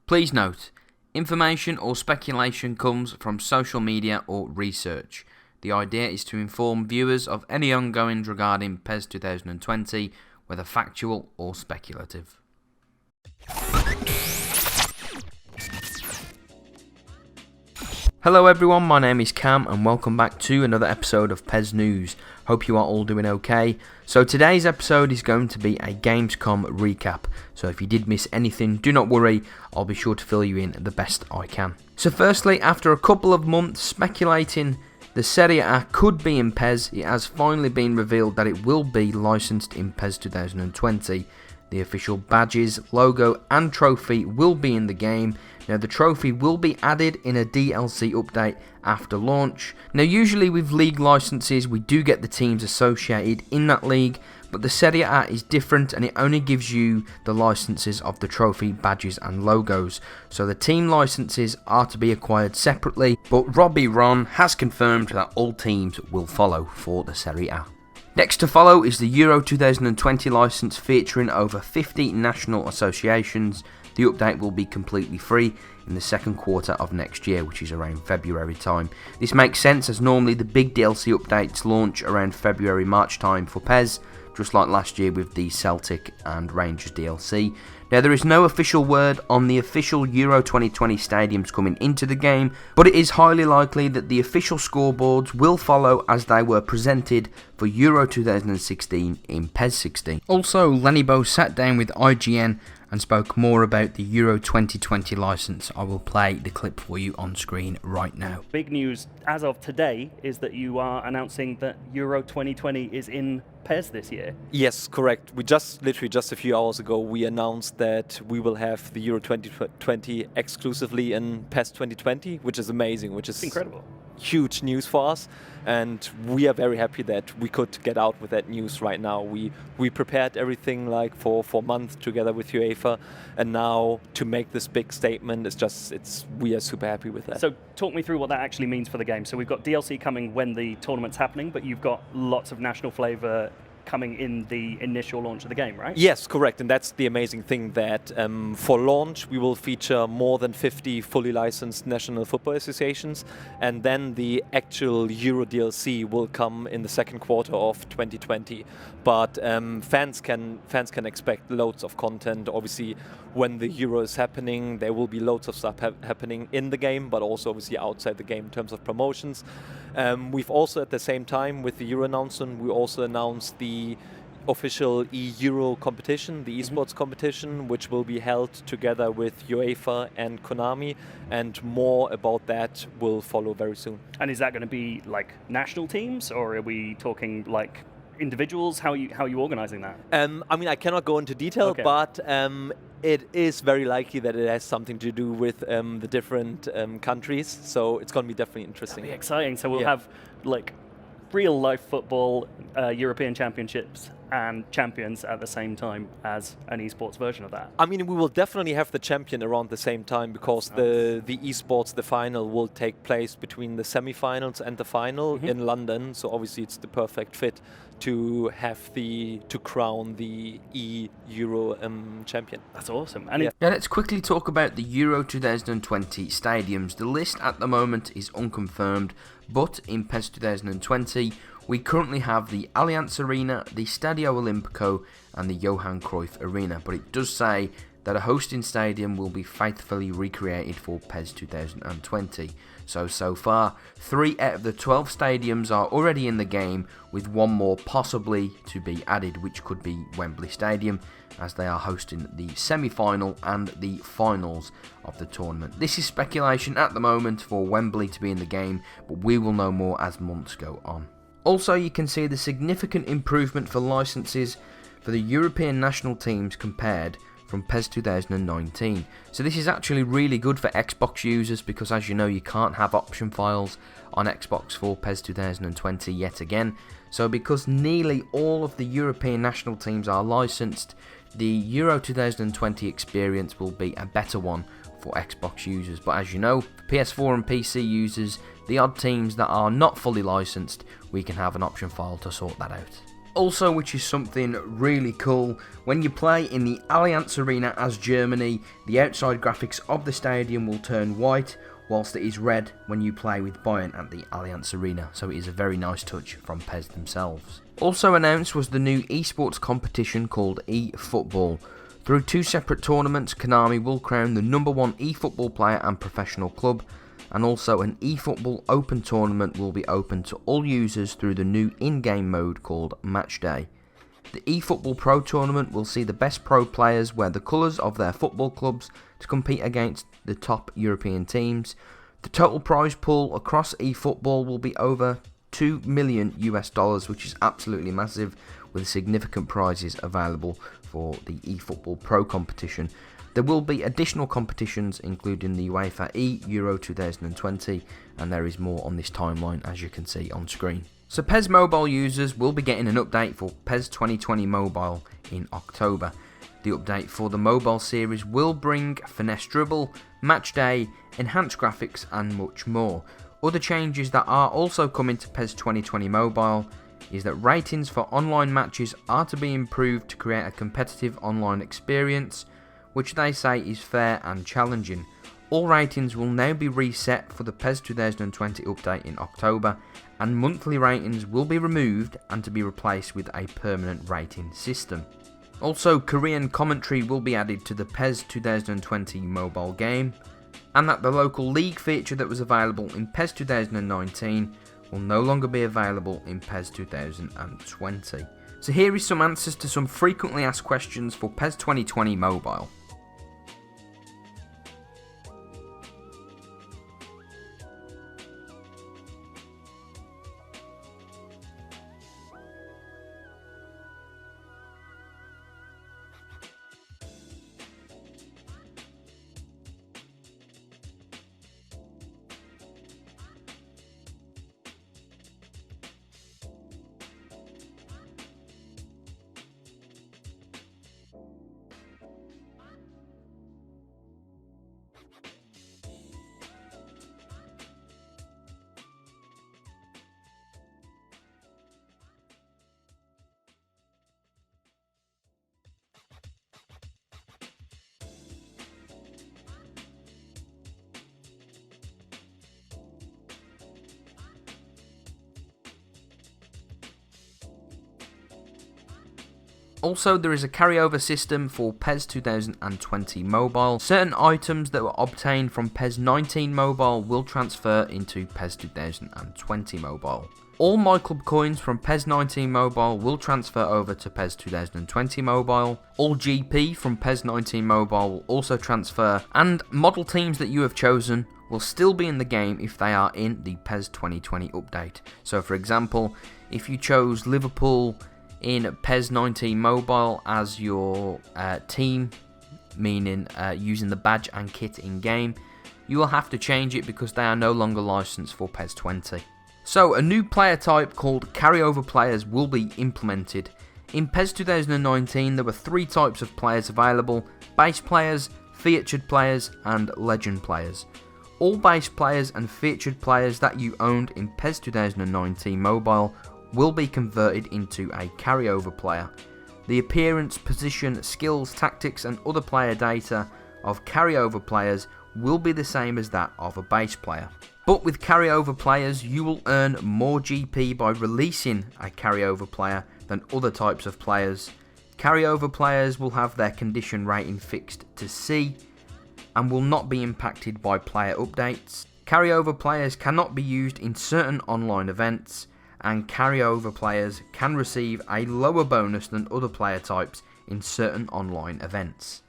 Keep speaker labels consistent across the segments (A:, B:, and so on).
A: Please note, information or speculation comes from social media or research. The idea is to inform viewers of any ongoings regarding PES 2020, whether factual or speculative. Hello everyone, my name is Cam and welcome back to another episode of PES News. Hope you are all doing okay. So today's episode is going to be a Gamescom recap. So if you did miss anything, do not worry, I'll be sure to fill you in the best I can. So firstly, after a couple of months speculating the Serie A could be in PES, it has finally been revealed that it will be licensed in PES 2020. The official badges, logo and trophy will be in the game. Now the trophy will be added in a DLC update after launch. Now usually with league licenses we do get the teams associated in that league, but the Serie A is different and it only gives you the licenses of the trophy, badges and logos. So the team licenses are to be acquired separately, but Robbie Ron has confirmed that all teams will follow for the Serie A. Next to follow is the Euro 2020 license featuring over 50 national associations. The update will be completely free in the second quarter of next year, which is around February time. This makes sense as normally the big DLC updates launch around February-March time for PES, just like last year with the Celtic and Rangers DLC. Now there is no official word on the official Euro 2020 stadiums coming into the game, but it is highly likely that the official scoreboards will follow as they were presented for Euro 2016 in PES 16. Also, Lenny Bo sat down with IGN and spoke more about the Euro 2020 license. I will play the clip for you on screen right now.
B: Big news as of today is that you are announcing that Euro 2020 is in PES this year.
C: Yes, correct. We literally just a few hours ago, we announced that we will have the Euro 2020 exclusively in PES 2020, which is amazing, which is
B: incredible.
C: Huge news for us, and we are very happy that we could get out with that news right now. We prepared everything like for months together with UEFA, and now to make this big statement, we are super happy with that.
B: So talk me through what that actually means for the game. So we've got DLC coming when the tournament's happening, but you've got lots of national flavour coming in the initial launch of the game, right?
C: Yes, correct. And that's the amazing thing that for launch we will feature more than 50 fully licensed national football associations, and then the actual Euro DLC will come in the second quarter of 2020. But fans can expect loads of content. Obviously, when the Euro is happening, there will be loads of stuff happening in the game, but also obviously outside the game in terms of promotions. We've also, at the same time with the Euro announcement, we also announced the official e-Euro competition, the eSports competition, which will be held together with UEFA and Konami, and more about that will follow very soon.
B: And is that going to be like national teams, or are we talking like individuals? How are you organising that?
C: I mean, I cannot go into detail,
B: okay.
C: But it is very likely that it has something to do with the different countries, so it's going to be definitely interesting.
B: That'll be exciting. So we'll have like real life football, European Championships and champions at the same time as an esports version of that.
C: I mean, we will definitely have the champion around the same time, because the esports, the final will take place between the semi-finals and the final in London, so obviously it's the perfect fit to have to crown the e-Euro champion.
B: That's awesome.
A: And now let's quickly talk about the Euro 2020 stadiums. The list at the moment is unconfirmed, but in PES 2020 we currently have the Allianz Arena, the Stadio Olimpico and the Johan Cruyff Arena, but it does say that a hosting stadium will be faithfully recreated for PES 2020. So far, 3 out of the 12 stadiums are already in the game, with one more possibly to be added, which could be Wembley Stadium, as they are hosting the semi-final and the finals of the tournament. This is speculation at the moment for Wembley to be in the game, but we will know more as months go on. Also, you can see the significant improvement for licenses for the European national teams compared from PES 2019. So this is actually really good for Xbox users, because as you know, you can't have option files on Xbox for PES 2020 yet again. So because nearly all of the European national teams are licensed, the Euro 2020 experience will be a better one for Xbox users. But as you know, for PS4 and PC users, the odd teams that are not fully licensed, we can have an option file to sort that out. Also, which is something really cool, when you play in the Allianz Arena as Germany, the outside graphics of the stadium will turn white, whilst it is red when you play with Bayern at the Allianz Arena, so it is a very nice touch from PES themselves. Also announced was the new eSports competition called eFootball. Through 2 separate tournaments, Konami will crown the #1 eFootball player and professional club, and also an eFootball Open tournament will be open to all users through the new in-game mode called Matchday. The eFootball Pro tournament will see the best pro players wear the colours of their football clubs to compete against the top European teams. The total prize pool across eFootball will be over $2 million, which is absolutely massive, with significant prizes available for the eFootball Pro competition. There will be additional competitions including the UEFA Euro 2020, and there is more on this timeline as you can see on screen. So PES Mobile users will be getting an update for PES 2020 Mobile in October. The update for the mobile series will bring finesse dribble, match day, enhanced graphics and much more. Other changes that are also coming to PES 2020 Mobile is that ratings for online matches are to be improved to create a competitive online experience, which they say is fair and challenging. All ratings will now be reset for the PES 2020 update in October, and monthly ratings will be removed and to be replaced with a permanent rating system. Also, Korean commentary will be added to the PES 2020 mobile game, and that the local league feature that was available in PES 2019 will no longer be available in PES 2020. So here is some answers to some frequently asked questions for PES 2020 mobile. Also, there is a carryover system for PES 2020 Mobile. Certain items that were obtained from PES 19 Mobile will transfer into PES 2020 Mobile. All My Club coins from PES 19 Mobile will transfer over to PES 2020 Mobile. All GP from PES 19 Mobile will also transfer, and model teams that you have chosen will still be in the game if they are in the PES 2020 update. So for example, if you chose Liverpool in PES 19 Mobile as your team, meaning using the badge and kit in game, you will have to change it because they are no longer licensed for PES 20. So a new player type called carryover players will be implemented. In PES 2019 there were 3 types of players available: base players, featured players and legend players. All base players and featured players that you owned in PES 2019 Mobile will be converted into a carryover player. The appearance, position, skills, tactics and other player data of carryover players will be the same as that of a base player. But with carryover players you will earn more GP by releasing a carryover player than other types of players. Carryover players will have their condition rating fixed to C and will not be impacted by player updates. Carryover players cannot be used in certain online events, and carryover players can receive a lower bonus than other player types in certain online events.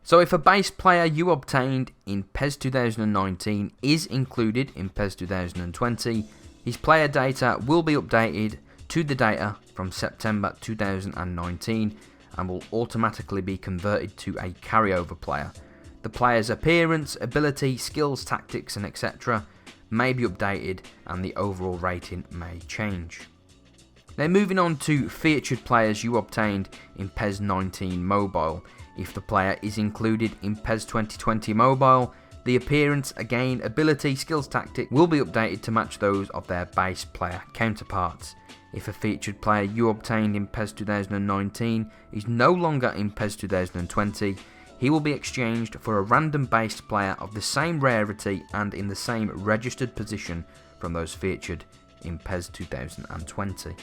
A: So if a base player you obtained in PES 2019 is included in PES 2020, his player data will be updated to the data from September 2019 and will automatically be converted to a carryover player. The player's appearance, ability, skills, tactics and etc. may be updated and the overall rating may change. Now moving on to featured players you obtained in PES 19 Mobile. If the player is included in PES 2020 Mobile, The appearance, again, ability, skills, tactic will be updated to match those of their base player counterparts. If a featured player you obtained in PES 2019 is no longer in PES 2020, he will be exchanged for a random based player of the same rarity and in the same registered position from those featured in PES 2020.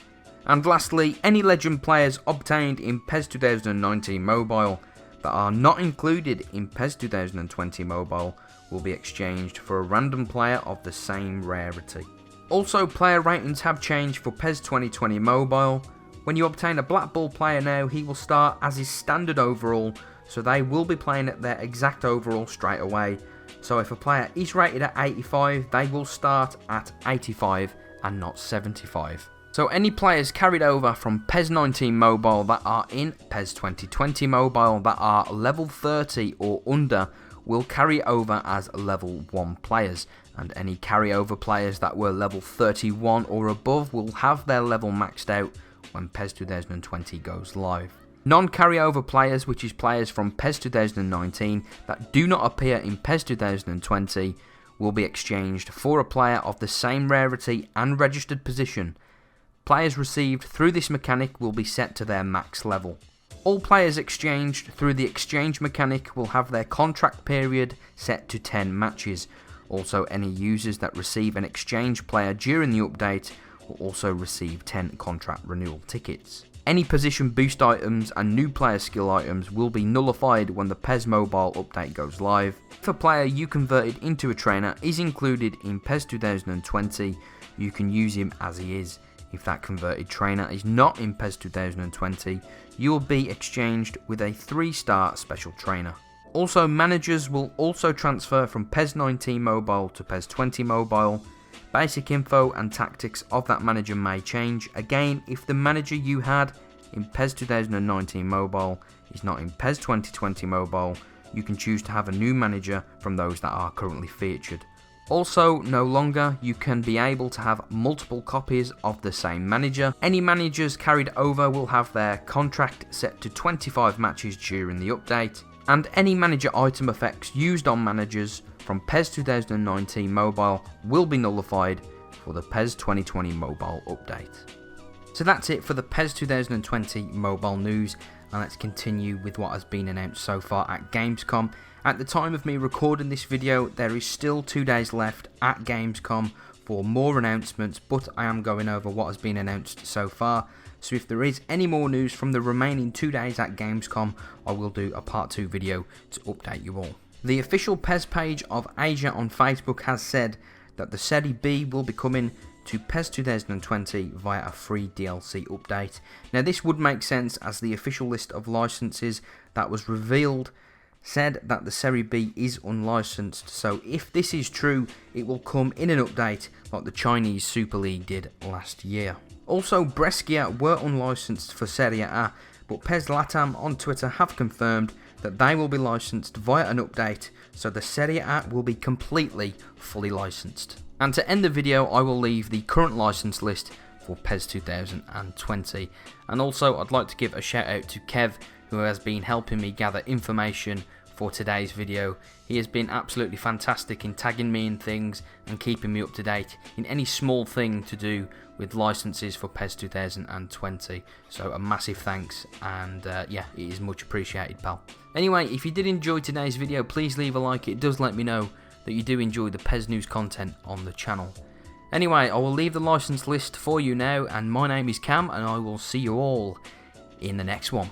A: And lastly, any legend players obtained in PES 2019 Mobile that are not included in PES 2020 Mobile will be exchanged for a random player of the same rarity. Also, player ratings have changed for PES 2020 Mobile. When you obtain a Black Ball player now, he will start as his standard overall, so they will be playing at their exact overall straight away. So if a player is rated at 85, they will start at 85 and not 75. So any players carried over from PES 19 Mobile that are in PES 2020 Mobile that are level 30 or under will carry over as level 1 players, and any carryover players that were level 31 or above will have their level maxed out when PES 2020 goes live. Non-carryover players, which is players from PES 2019 that do not appear in PES 2020, will be exchanged for a player of the same rarity and registered position. Players received through this mechanic will be set to their max level. All players exchanged through the exchange mechanic will have their contract period set to 10 matches. Also, any users that receive an exchange player during the update will also receive 10 contract renewal tickets. Any position boost items and new player skill items will be nullified when the PES Mobile update goes live. If a player you converted into a trainer is included in PES 2020, you can use him as he is. If that converted trainer is not in PES 2020, you will be exchanged with a 3-star special trainer. Also, managers will also transfer from PES 19 Mobile to PES 20 Mobile. Basic info and tactics of that manager may change. Again, if the manager you had in PES 2019 Mobile is not in PES 2020 Mobile, you can choose to have a new manager from those that are currently featured. Also, no longer you can be able to have multiple copies of the same manager. Any managers carried over will have their contract set to 25 matches during the update, and any manager item effects used on managers from PES 2019 Mobile will be nullified for the PES 2020 Mobile update. So that's it for the PES 2020 Mobile news, and let's continue with what has been announced so far at Gamescom. At the time of me recording this video, there is still 2 days left at Gamescom for more announcements, but I am going over what has been announced so far. So if there is any more news from the remaining 2 days at Gamescom, I will do a part 2 video to update you all. The official PES page of Asia on Facebook has said that the Serie B will be coming to PES 2020 via a free DLC update. Now this would make sense, as the official list of licenses that was revealed said that the Serie B is unlicensed, so if this is true, it will come in an update like the Chinese Super League did last year. Also, Brescia were unlicensed for Serie A, but PES Latam on Twitter have confirmed that they will be licensed via an update, so the Serie A will be completely fully licensed. And to end the video, I will leave the current license list for PES 2020. And also, I'd like to give a shout out to Kev, who has been helping me gather information for today's video. He has been absolutely fantastic in tagging me in things and keeping me up to date in any small thing to do with licenses for PES 2020. So a massive thanks, and yeah, it is much appreciated, pal. Anyway, if you did enjoy today's video, please leave a like. It does let me know that you do enjoy the PES news content on the channel. Anyway, I will leave the license list for you now, and my name is Cam, and I will see you all in the next one.